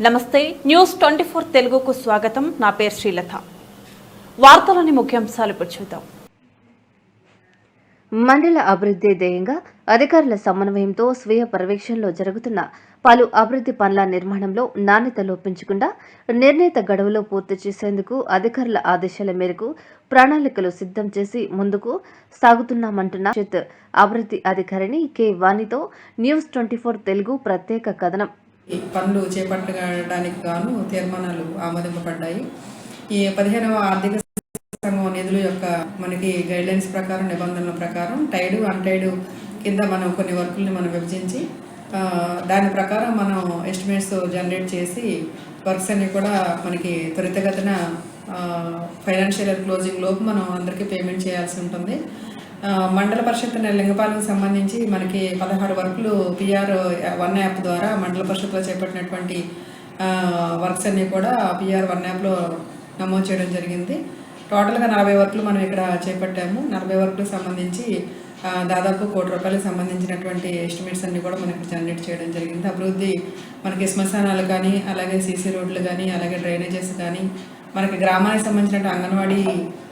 నమస్తే న్యూస్ 24 తెలుగుకు స్వాగతం. నా పేరు శ్రీలత. వార్తలోని ముఖ్యాంశాలు ఇప్పుడు చూద్దాం. మండల అభివృద్ధి ధ్యేయంగా అధికారుల సమన్వయంతో స్వీయ పర్యవేక్షణలో జరుగుతున్న పలు అభివృద్ధి పనుల నిర్మాణంలో నాణ్యత లోపించకుండా నిర్ణీత గడువులో పూర్తి చేసేందుకు అధికారుల ఆదేశాల మేరకు ప్రణాళికలు సిద్ధం చేసి ముందుకు సాగుతున్నామంటున్న అభివృద్ధి అధికారిని కె వాణితో న్యూస్ 24 తెలుగు ప్రత్యేక కథనం. పనులు చేపట్టడానికి గాను తీర్మానాలు ఆమోదింపబడ్డాయి. ఈ 15వ ఆర్థిక సంఘం నిధుల యొక్క మనకి గైడ్లైన్స్ ప్రకారం, నిబంధనల ప్రకారం టైడ్ అన్టైడ్ కింద మనం కొన్ని వర్కుల్ని మనం విభజించి దాని ప్రకారం మనం ఎస్టిమేట్స్ జనరేట్ చేసి వర్క్స్ అన్ని కూడా మనకి త్వరితగతిన ఫైనాన్షియల్ ఇయర్ క్లోజింగ్ లోపు మనం అందరికీ పేమెంట్ చేయాల్సి ఉంటుంది. మండల పరిషత్ లింగపాలెంకి సంబంధించి మనకి 16 వర్కులు PR1 యాప్ ద్వారా మండల పరిషత్లో చేపట్టినటువంటి వర్క్స్ అన్నీ కూడా PR1 యాప్లో నమోదు చేయడం జరిగింది. టోటల్గా 40 వర్కులు మనం ఇక్కడ చేపట్టాము. 40 వర్కులకు సంబంధించి దాదాపు ₹1 కోటి సంబంధించినటువంటి ఎస్టిమేట్స్ అన్ని కూడా మనకి జనరేట్ చేయడం జరిగింది. అభివృద్ధి మనకి శ్మశానాలు కానీ, అలాగే సీసీ రోడ్లు కానీ, అలాగే డ్రైనేజెస్ కానీ, మనకి గ్రామానికి సంబంధించిన అంగన్వాడీ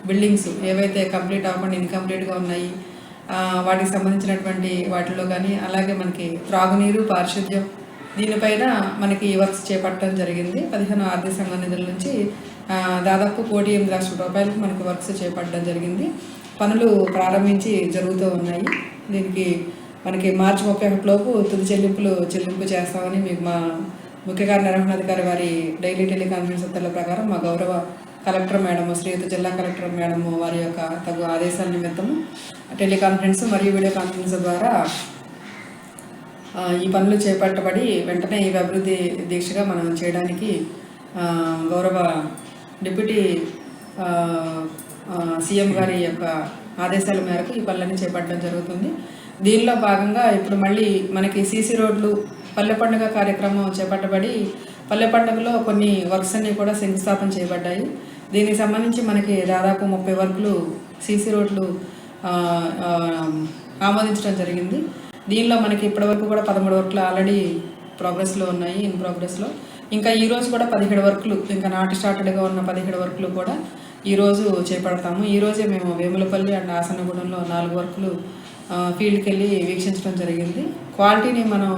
బిల్డింగ్స్ ఏవైతే కంప్లీట్ అవ్వకుండా ఇన్కంప్లీట్గా ఉన్నాయి వాటికి సంబంధించినటువంటి వాటిలో కానీ, అలాగే మనకి త్రాగునీరు, పారిశుద్ధ్యం దీనిపైన మనకి వర్క్స్ చేపట్టడం జరిగింది. 15 ఆర్థిక సంఘ నిధుల నుంచి దాదాపు ₹1,08,00,000 మనకి వర్క్స్ చేపట్టడం జరిగింది. పనులు ప్రారంభించి జరుగుతూ ఉన్నాయి. దీనికి మనకి మార్చి 31 లోపు తుది చెల్లింపు చేస్తామని మీకు మా ముఖ్య కార్యనిర్వహణాధికారి వారి డైలీ టెలికాన్ఫరెన్స్ ఉత్తర్వుల ప్రకారం మా గౌరవ కలెక్టర్ మేడం, శ్రీయుత జిల్లా కలెక్టర్ మేడం వారి యొక్క తగు ఆదేశాల నిమిత్తము టెలికాన్ఫరెన్స్ మరియు వీడియో కాన్ఫరెన్స్ ద్వారా ఈ పనులు చేపట్టబడి వెంటనే ఈ అభివృద్ధి దీక్షగా మనం చేయడానికి గౌరవ డిప్యూటీ సీఎం గారి యొక్క ఆదేశాల మేరకు ఈ పనులన్నీ చేపట్టడం జరుగుతుంది. దీనిలో భాగంగా ఇప్పుడు మళ్ళీ మనకి సీసీ రోడ్లు పల్లె పండుగ కార్యక్రమం చేపట్టబడి పల్లె పండుగలో కొన్ని వర్క్స్ అన్నీ కూడా శంకుస్థాపన చేయబడ్డాయి. దీనికి సంబంధించి మనకి దాదాపు 30 వర్కులు సీసీ రోడ్లు ఆమోదించడం జరిగింది. దీనిలో మనకి ఇప్పటివరకు కూడా 13 వర్కులు ఆల్రెడీ ప్రోగ్రెస్లో ఉన్నాయి, ఇన్ ప్రోగ్రెస్లో. ఇంకా ఈరోజు కూడా 17 వర్కులు, ఇంకా నాటి స్టార్టెడ్గా ఉన్న 17 వర్కులు కూడా ఈరోజు చేపడతాము. ఈరోజే మేము వేములపల్లి అండ్ ఆసనగూడెంలో 4 వర్కులు ఫీల్డ్కి వెళ్ళి వీక్షించడం జరిగింది. క్వాలిటీని మనం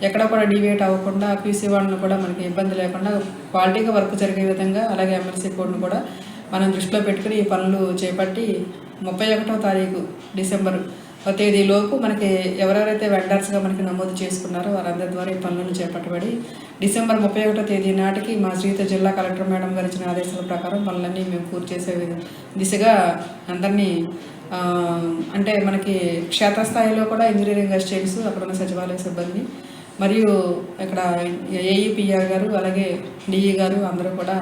ఎక్కడ కూడా డివేట్ అవ్వకుండా, QC వాళ్ళను కూడా మనకి ఇబ్బంది లేకుండా క్వాలిటీగా వర్క్ జరిగే విధంగా, అలాగే MLC కోడ్ను కూడా మనం దృష్టిలో పెట్టుకుని ఈ పనులు చేపట్టి 31వ తారీఖు డిసెంబర్ తేదీలోపు మనకి ఎవరెవరైతే వెండర్స్గా మనకి నమోదు చేసుకున్నారో వారందరి ద్వారా ఈ పనులను చేపట్టబడి డిసెంబర్ 31వ తేదీ నాటికి మా శ్రీయుత జిల్లా కలెక్టర్ మేడం గారు ఇచ్చిన ఆదేశాల ప్రకారం పనులన్నీ మేము పూర్తి చేసే దిశగా అందరినీ అంటే మనకి క్షేత్రస్థాయిలో కూడా ఇంజనీరింగ్ అసిస్టెంట్స్, అక్కడ ఉన్న సచివాలయ సిబ్బంది మరియు ఇక్కడ AEPR గారు, అలాగే DE గారు అందరూ కూడా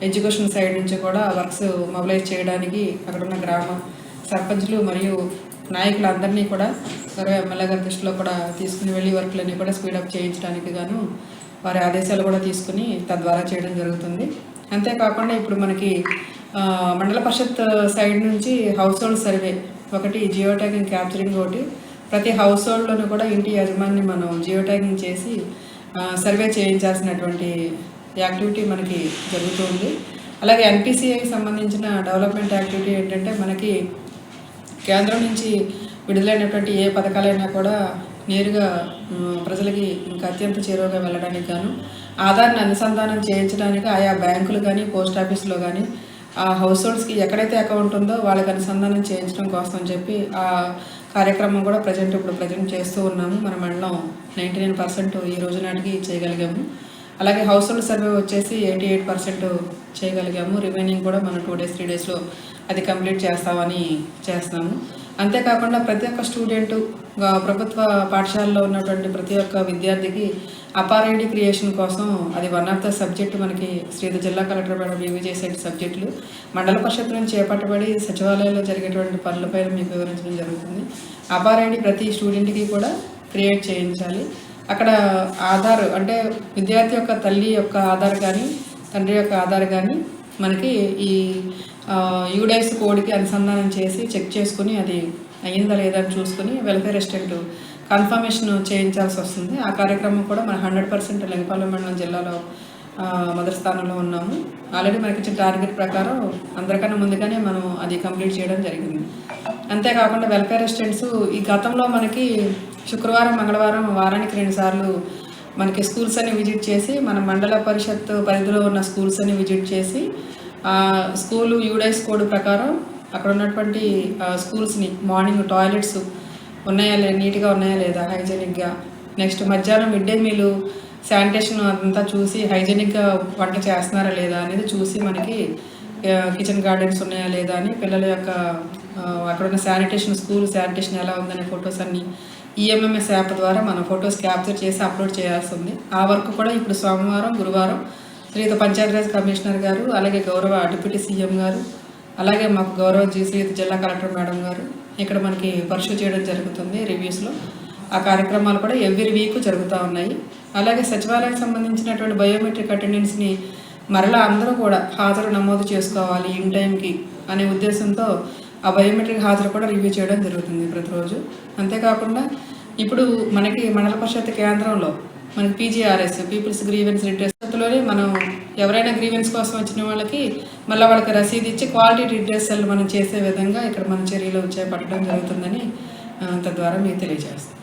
ఎడ్యుకేషన్ సైడ్ నుంచి కూడా వర్క్స్ మొబిలైజ్ చేయడానికి అక్కడ ఉన్న గ్రామ సర్పంచ్లు మరియు నాయకులందరినీ కూడా ఎమ్మెల్యే గారి దృష్టిలో కూడా తీసుకుని వెళ్ళి వర్క్లన్నీ కూడా స్పీడప్ చేయించడానికి గాను వారి ఆదేశాలు కూడా తీసుకుని తద్వారా చేయడం జరుగుతుంది. అంతేకాకుండా ఇప్పుడు మనకి మండల పరిషత్ సైడ్ నుంచి హౌస్ హోల్డ్ సర్వే ఒకటి, జియో ట్యాగింగ్ క్యాప్చరింగ్ ఒకటి, ప్రతి హౌస్ హోల్డ్లోనూ కూడా ఇంటి యజమాని మనం జియో ట్యాగింగ్ చేసి సర్వే చేయించాల్సినటువంటి యాక్టివిటీ మనకి జరుగుతుంది. అలాగే NPCIకి సంబంధించిన డెవలప్మెంట్ యాక్టివిటీ ఏంటంటే మనకి కేంద్రం నుంచి విడుదలైనటువంటి ఏ పథకాలైనా కూడా నేరుగా ప్రజలకి ఇంకా అత్యంత చేరువగా వెళ్ళడానికి గాను ఆధార్ని అనుసంధానం చేయించడానికి ఆయా బ్యాంకులు కానీ, పోస్ట్ ఆఫీస్లో కానీ ఆ హౌస్ హోల్డ్స్కి ఎక్కడైతే అకౌంట్ ఉందో వాళ్ళకి అనుసంధానం చేయించడం కోసం అని చెప్పి ఆ కార్యక్రమం కూడా ప్రజెంట్ చేస్తూ ఉన్నాము. మన మండలం 99% ఈ రోజు నాటికి చేయగలిగాము. అలాగే హౌస్ హోల్డ్ సర్వే వచ్చేసి 88% చేయగలిగాము. రిమైనింగ్ కూడా మనం 2 days 3 daysలో అది కంప్లీట్ చేస్తాము. అంతేకాకుండా ప్రతి ఒక్క స్టూడెంటు, ప్రభుత్వ పాఠశాలలో ఉన్నటువంటి ప్రతి ఒక్క విద్యార్థికి అపార్ ఐడి క్రియేషన్ కోసం అది వన్ ఆఫ్ ద సబ్జెక్ట్ మనకి శ్రీయుత జిల్లా కలెక్టర్ మేడం రివ్యూ చేసే సబ్జెక్టులు మండల పరిషత్ నుంచి చేపట్టబడి సచివాలయంలో జరిగేటువంటి పనులపైన మీకు వివరించడం జరుగుతుంది. అపార్ ఐడి ప్రతి స్టూడెంట్కి కూడా క్రియేట్ చేయించాలి. అక్కడ ఆధార్ అంటే విద్యార్థి యొక్క తల్లి యొక్క ఆధార్ కానీ, తండ్రి యొక్క ఆధార్ కానీ మనకి ఈ UDIS కోడ్కి అనుసంధానం చేసి చెక్ చేసుకుని అది అయ్యిందా లేదా అని చూసుకుని వెల్ఫేర్ అసిస్టెంట్ కన్ఫర్మేషన్ చేయించాల్సి వస్తుంది. ఆ కార్యక్రమం కూడా మన 100% లింగపాలెం మండలం జిల్లాలో మొదటి స్థానంలో ఉన్నాము. ఆల్రెడీ మనకి ఇచ్చిన టార్గెట్ ప్రకారం అందరికన్నా ముందుగానే మనం అది కంప్లీట్ చేయడం జరిగింది. అంతేకాకుండా వెల్ఫేర్ అసిస్టెంట్స్ ఈ గతంలో మనకి శుక్రవారం మంగళవారం వారానికి 2 సార్లు మనకి స్కూల్స్ అన్ని విజిట్ చేసి మన మండల పరిషత్ పరిధిలో ఉన్న స్కూల్స్ అన్ని విజిట్ చేసి స్కూలు యూడైస్ కోడ్ ప్రకారం అక్కడ ఉన్నటువంటి స్కూల్స్ని మార్నింగ్ టాయిలెట్స్ ఉన్నాయా నీట్గా ఉన్నాయా లేదా హైజీనిక్గా, నెక్స్ట్ మధ్యాహ్నం మిడ్ డే మీల్ శానిటేషన్ అంతా చూసి హైజీనిక్గా వంట చేస్తున్నారా లేదా అనేది చూసి మనకి కిచెన్ గార్డెన్స్ ఉన్నాయా లేదా అని పిల్లల యొక్క అక్కడ ఉన్న శానిటేషన్ స్కూల్ శానిటేషన్ ఎలా ఉందనే ఫొటోస్ అన్ని ఈఎంఎంఎస్ యాప్ ద్వారా మనం ఫొటోస్ క్యాప్చర్ చేసి అప్లోడ్ చేయాల్సి ఉంది. ఆ వర్క్ కూడా ఇప్పుడు సోమవారం గురువారం శ్రీయుత పంచాయతీరాజ్ కమిషనర్ గారు, అలాగే గౌరవ డిప్యూటీ సీఎం గారు, అలాగే మాకు గౌరవ శ్రీయుత జిల్లా కలెక్టర్ మేడం గారు ఇక్కడ మనకి పర్సూ చేయడం జరుగుతుంది రివ్యూస్లో. ఆ కార్యక్రమాలు కూడా ఎవ్రీ వీక్ జరుగుతూ ఉన్నాయి. అలాగే సచివాలయానికి సంబంధించినటువంటి బయోమెట్రిక్ అటెండెన్స్ని మరలా అందరూ కూడా హాజరు నమోదు చేసుకోవాలి ఇన్ టైంకి అనే ఉద్దేశంతో ఆ బయోమెట్రిక్ హాజరు కూడా రివ్యూ చేయడం జరుగుతుంది ప్రతిరోజు. అంతేకాకుండా ఇప్పుడు మనకి మండల పరిషత్ కేంద్రంలో మనకి పీజీఆర్ఎస్ పీపుల్స్ గ్రీవెన్స్ రిడ్రెస్లోనే మనం ఎవరైనా గ్రీవెన్స్ కోసం వచ్చిన వాళ్ళకి మళ్ళీ వాళ్ళకి రసీదు ఇచ్చి క్వాలిటీ రిడ్రెసల్ మనం చేసే విధంగా ఇక్కడ మన చర్యలు చేపట్టడం జరుగుతుందని తద్వారా మీకు తెలియజేస్తాం.